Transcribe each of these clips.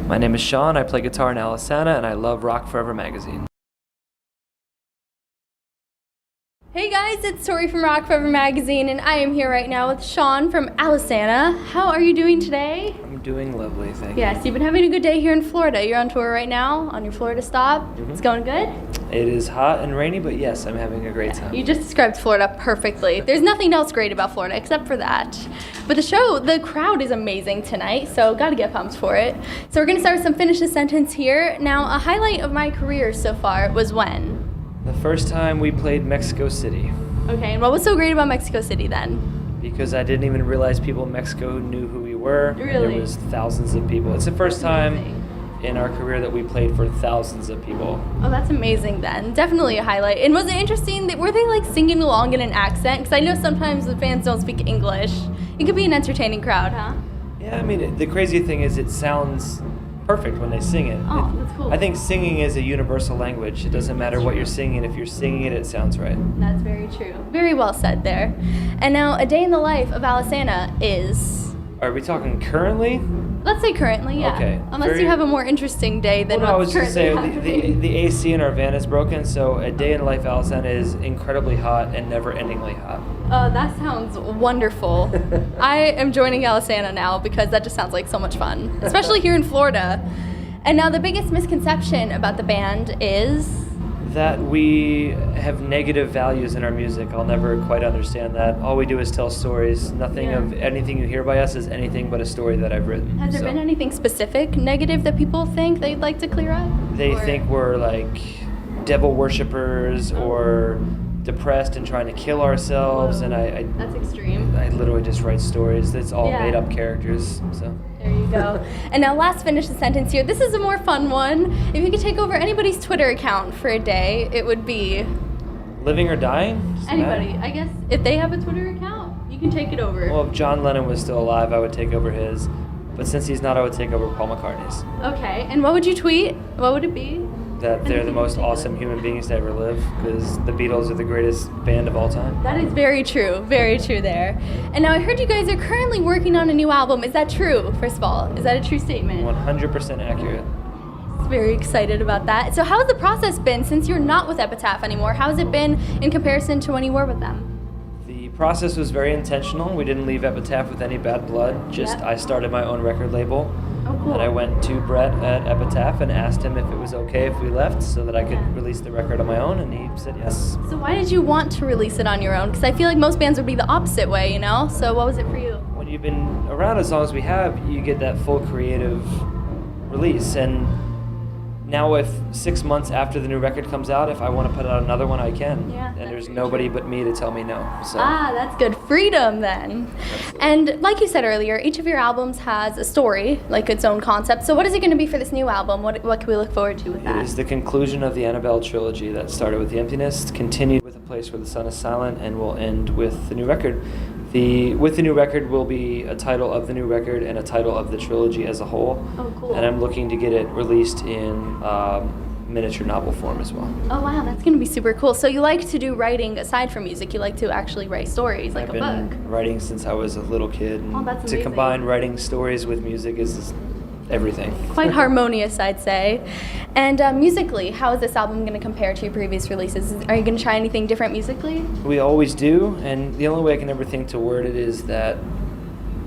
My name is Shawn, I play guitar in Alesana, and I love Rock Forever magazine. Hey guys, it's Tori from Rock Forever magazine, and I am here right now with Shawn from Alesana. How are you doing today? I'm doing lovely, thank you. Yes, you've been having a good day here in Florida. You're on tour right now, on your Florida stop. It's going good? It is hot and rainy, but yes, I'm having a great time. You just described Florida perfectly. There's nothing else great about Florida except for that. But the crowd is amazing tonight, so gotta get pumped for it. So we're gonna start with some finish the sentence here. Now, a highlight of my career so far was when? The first time we played Mexico City. Okay, and what was so great about Mexico City then? Because I didn't even realize people in Mexico knew who we were. Really? There was thousands of people. It's the first time in our career that we played for thousands of people. Oh, that's amazing then. Definitely a highlight. And was it interesting, were they like singing along in an accent? Because I know sometimes the fans don't speak English. It could be an entertaining crowd, huh? Yeah, I mean, the crazy thing is it sounds perfect when they sing it. Oh, that's cool. I think singing is a universal language. It doesn't matter what you're singing. If you're singing it, it sounds right. That's very true. Very well said there. And now, a day in the life of Alesana is... Are we talking currently? Let's say currently, yeah. Okay. Unless you have a more interesting day than I was what's just currently saying happening. the AC in our van is broken, so a day in the life of Alesana is incredibly hot and never-endingly hot. Oh, that sounds wonderful. I am joining Alesana now because that just sounds like so much fun, especially here in Florida. And now the biggest misconception about the band is... that we have negative values in our music. I'll never quite understand that. All we do is tell stories. Nothing of anything you hear by us is anything but a story that I've written. Has there been anything specific negative that people think they'd like to clear up? They think we're like devil worshippers or depressed and trying to kill ourselves. Whoa. And That's extreme. I literally just write stories. It's all made up characters. So there you go. And now last finish the sentence here. This is a more fun one. If you could take over anybody's Twitter account for a day, it would be... living or dying? Doesn't anybody. matter. I guess if they have a Twitter account, you can take it over. Well, if John Lennon was still alive, I would take over his. But since he's not, I would take over Paul McCartney's. Okay, and what would you tweet? What would it be? That they're the most awesome human beings to ever live, because the Beatles are the greatest band of all time. That is very true there. And now I heard you guys are currently working on a new album. Is that true, first of all? Is that a true statement? 100% accurate. Very excited about that. So how has the process been since you're not with Epitaph anymore? How has it been in comparison to when you were with them? The process was very intentional. We didn't leave Epitaph with any bad blood. I started my own record label. Oh, cool. And I went to Brett at Epitaph and asked him if it was okay if we left so that I could release the record on my own, and he said yes. So why did you want to release it on your own? Because I feel like most bands would be the opposite way, you know? So what was it for you? When you've been around as long as we have, you get that full creative release. And now if 6 months after the new record comes out, if I want to put out another one, I can. Yeah, and there's nobody but me to tell me no. So. That's good. Freedom, then. Absolutely. And like you said earlier, each of your albums has a story, like its own concept. So what is it going to be for this new album? What can we look forward to with that? It is the conclusion of the Annabelle trilogy that started with the Emptiness, continued with A Place Where the Sun is Silent, and will end with the new record. With the new record will be a title of the new record and a title of the trilogy as a whole. Oh, cool. And I'm looking to get it released in miniature novel form as well. Oh, wow, that's going to be super cool. So you like to do writing aside from music. You like to actually write stories, like I've a book. been writing since I was a little kid. And that's to amazing. combine writing stories with music is everything. Quite harmonious, I'd say. And musically, how is this album going to compare to your previous releases? Are you going to try anything different musically? We always do, and the only way I can ever think to word it is that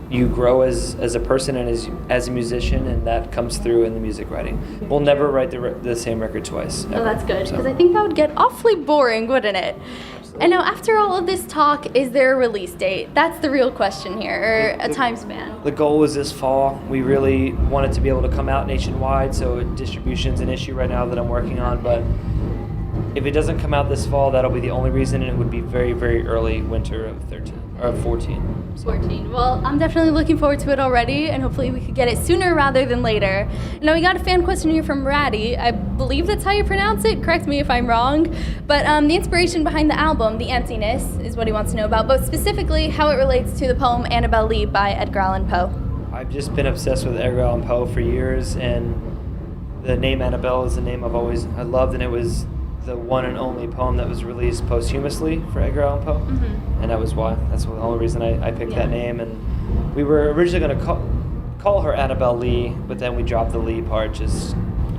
you grow as a person and as a musician, and that comes through in the music writing. We'll never write the same record twice. Oh, that's good, because I think that would get awfully boring, wouldn't it? Absolutely. And now, after all of this talk, is there a release date? That's the real question here, or a time span. The goal is this fall. We really want it to be able to come out nationwide, so distribution's an issue right now that I'm working on, but if it doesn't come out this fall, that'll be the only reason, and it would be very, very early winter of 14. So. 14. Well, I'm definitely looking forward to it already, and hopefully we could get it sooner rather than later. Now, we got a fan question here from Ratty. I believe that's how you pronounce it. Correct me if I'm wrong. But the inspiration behind the album, The Emptiness, is what he wants to know about, but specifically how it relates to the poem Annabel Lee by Edgar Allan Poe. I've just been obsessed with Edgar Allan Poe for years, and the name Annabelle is a name I loved, and it was the one and only poem that was released posthumously for Edgar Allan Poe, and that was why. That's the only reason I picked that name. And we were originally going to call her Annabelle Lee, but then we dropped the Lee part just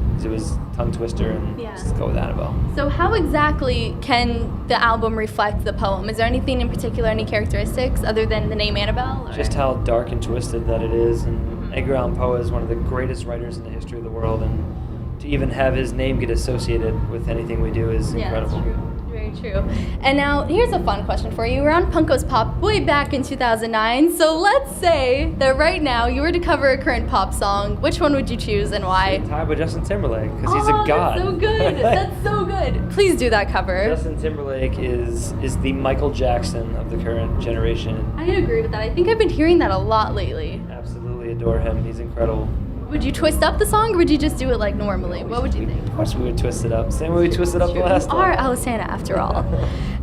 because it was tongue twister, and just go with Annabelle. So how exactly can the album reflect the poem? Is there anything in particular, any characteristics other than the name Annabelle? Or? Just how dark and twisted that it is. And Edgar Allan Poe is one of the greatest writers in the history of the world, and to even have his name get associated with anything we do is incredible. That's true. Very true. And now, here's a fun question for you. You were on Punko's Pop way back in 2009, so let's say that right now you were to cover a current pop song. Which one would you choose and why? Tied with Justin Timberlake, because he's a god. That's so good. That's so good. Please do that cover. Justin Timberlake is the Michael Jackson of the current generation. I agree with that. I think I've been hearing that a lot lately. Absolutely adore him. He's incredible. Would you twist up the song, or would you just do it like normally? What would you think? Of course we would twist it up. Same way we twisted up the last one. You are Alesana, after all.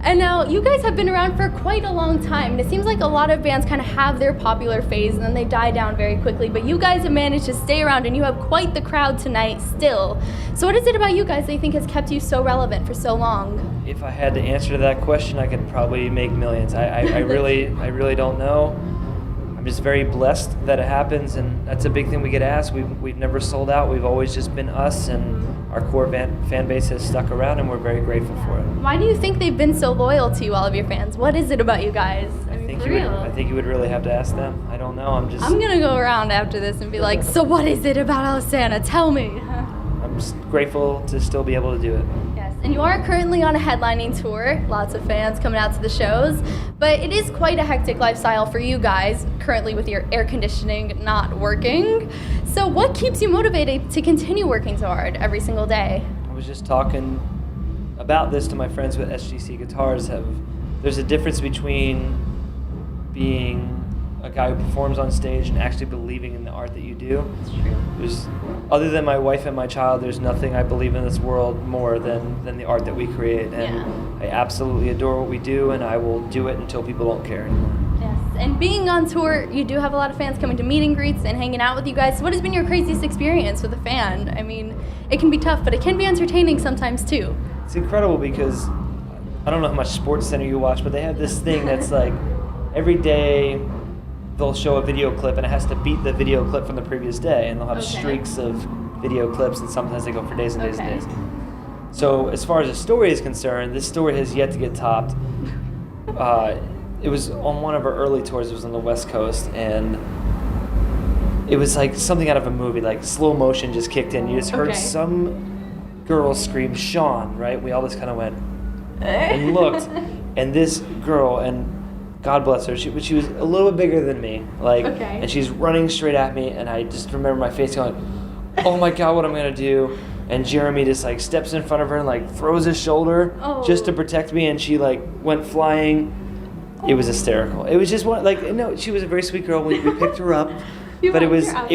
And now, you guys have been around for quite a long time, and it seems like a lot of bands kind of have their popular phase, and then they die down very quickly, but you guys have managed to stay around, and you have quite the crowd tonight still. So what is it about you guys that you think has kept you so relevant for so long? If I had to answer that question, I could probably make millions. I really don't know. I'm just very blessed that it happens, and that's a big thing we get asked. We've never sold out. We've always just been us, and our core fan base has stuck around, and we're very grateful for it. Why do you think they've been so loyal to you, all of your fans? What is it about you guys? I think you would really have to ask them. I don't know. I'm gonna go around after this and be like, so what is it about Alesana? Tell me. I'm just grateful to still be able to do it. Yes, and you are currently on a headlining tour. Lots of fans coming out to the shows, but it is quite a hectic lifestyle for you guys, currently with your air conditioning not working. So what keeps you motivated to continue working so hard every single day? I was just talking about this to my friends with SGC Guitars. There's a difference between being a guy who performs on stage and actually believing in the art that you do. That's true. Other than my wife and my child, there's nothing I believe in this world more than the art that we create. And I absolutely adore what we do, and I will do it until people don't care anymore. Yes, and being on tour, you do have a lot of fans coming to meet and greets and hanging out with you guys. So what has been your craziest experience with a fan? I mean, it can be tough, but it can be entertaining sometimes too. It's incredible because I don't know how much Sports Center you watch, but they have this thing that's like every day they'll show a video clip, and it has to beat the video clip from the previous day, and they'll have streaks of video clips, and sometimes they go for days and days and days. So as far as the story is concerned, this story has yet to get topped. It was on one of our early tours. It was on the West Coast, and it was like something out of a movie, like slow motion just kicked in. You just heard some girl scream, "Shawn," right? We all just kind of went and looked, and this girl, and God bless her, she was a little bit bigger than me, and she's running straight at me, and I just remember my face going, oh my God, what am I gonna do? And Jeremy just like steps in front of her and like throws his shoulder just to protect me, and she like went flying. It was hysterical. It was just she was a very sweet girl. We picked her up. But it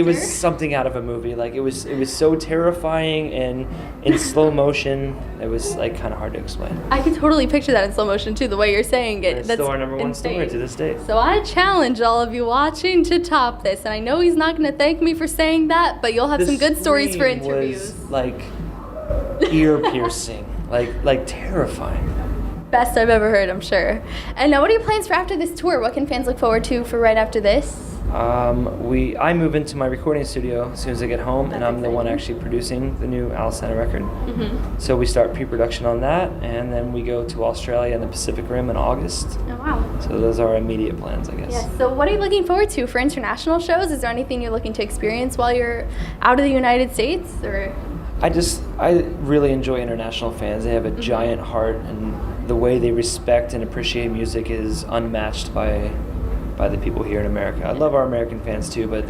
was something out of a movie. Like it was so terrifying and in slow motion. It was like kind of hard to explain. I can totally picture that in slow motion too. The way you're saying it. It's still our number one story to this day. So I challenge all of you watching to top this. And I know he's not going to thank me for saying that, but you'll have some good stories for interviews. Was like ear piercing, like terrifying. Best I've ever heard, I'm sure. And now, what are your plans for after this tour? What can fans look forward to for right after this? I move into my recording studio as soon as I get home, and I'm the one actually producing the new Alesana record. Mm-hmm. So we start pre-production on that, and then we go to Australia and the Pacific Rim in August. Oh, wow. So those are our immediate plans, I guess. Yes. So what are you looking forward to for international shows? Is there anything you're looking to experience while you're out of the United States? Or I really enjoy international fans. They have a giant heart, and the way they respect and appreciate music is unmatched by the people here in America. I love our American fans too, but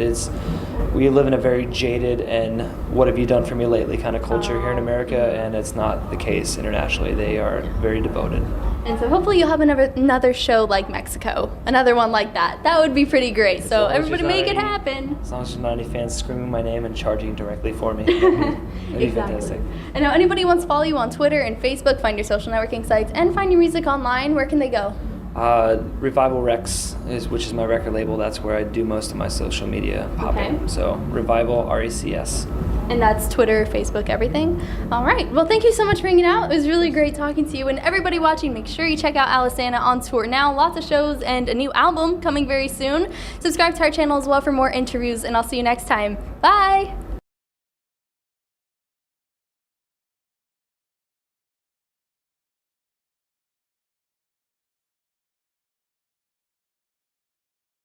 we live in a very jaded and what have you done for me lately kind of culture here in America, and it's not the case internationally. They are very devoted. And so hopefully you'll have another show like Mexico, another one like that. That would be pretty great. So everybody make it happen. As long as there's not any fans screaming my name and charging directly for me. That'd be fantastic. And now anybody wants to follow you on Twitter and Facebook, find your social networking sites, and find your music online, where can they go? Revival Rex, which is my record label. That's where I do most of my social media popping. So Revival, RECS. And that's Twitter, Facebook, everything. All right. Well, thank you so much for hanging out. It was really great talking to you. And everybody watching, make sure you check out Alesana on tour now. Lots of shows and a new album coming very soon. Subscribe to our channel as well for more interviews, and I'll see you next time. Bye.